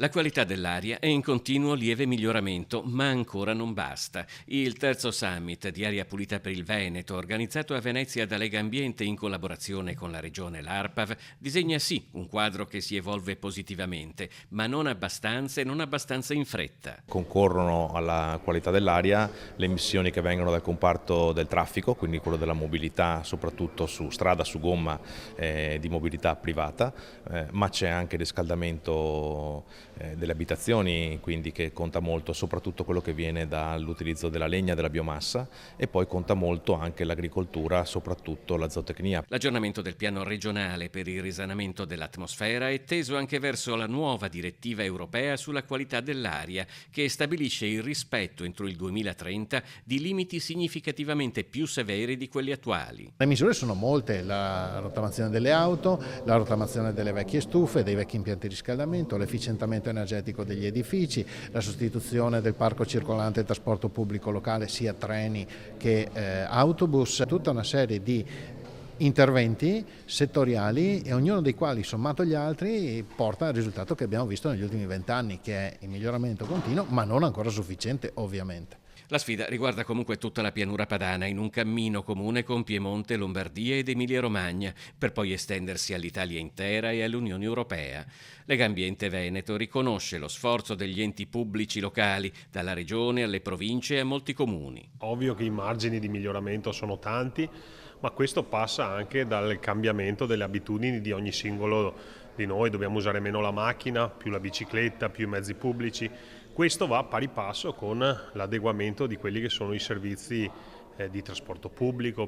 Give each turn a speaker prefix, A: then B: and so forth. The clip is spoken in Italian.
A: La qualità dell'aria è in continuo lieve miglioramento, ma ancora non basta. Il terzo summit di aria pulita per il Veneto, organizzato a Venezia da Legambiente in collaborazione con la regione e l'ARPAV, disegna sì un quadro che si evolve positivamente, ma non abbastanza e non abbastanza in fretta.
B: Concorrono alla qualità dell'aria le emissioni che vengono dal comparto del traffico, quindi quello della mobilità, soprattutto su strada, su gomma, di mobilità privata, ma c'è anche il riscaldamento delle abitazioni, quindi che conta molto, soprattutto quello che viene dall'utilizzo della legna, della biomassa, e poi conta molto anche l'agricoltura, soprattutto la zootecnia.
A: L'aggiornamento del piano regionale per il risanamento dell'atmosfera è teso anche verso la nuova direttiva europea sulla qualità dell'aria, che stabilisce il rispetto entro il 2030 di limiti significativamente più severi di quelli attuali.
C: Le misure sono molte: la rottamazione delle auto, la rottamazione delle vecchie stufe, dei vecchi impianti di riscaldamento, l'efficientamento energetico degli edifici, la sostituzione del parco circolante e trasporto pubblico locale, sia treni che autobus, tutta una serie di interventi settoriali, e ognuno dei quali, sommato agli altri, porta al risultato che abbiamo visto negli ultimi 20 anni, che è il miglioramento continuo, ma non ancora sufficiente, ovviamente.
A: La sfida riguarda comunque tutta la pianura padana in un cammino comune con Piemonte, Lombardia ed Emilia-Romagna, per poi estendersi all'Italia intera e all'Unione Europea. Legambiente Veneto riconosce lo sforzo degli enti pubblici locali, dalla regione alle province e a molti comuni.
D: Ovvio che i margini di miglioramento sono tanti, ma questo passa anche dal cambiamento delle abitudini di ogni singolo di noi. Dobbiamo usare meno la macchina, più la bicicletta, più i mezzi pubblici. Questo va a pari passo con l'adeguamento di quelli che sono i servizi di trasporto pubblico,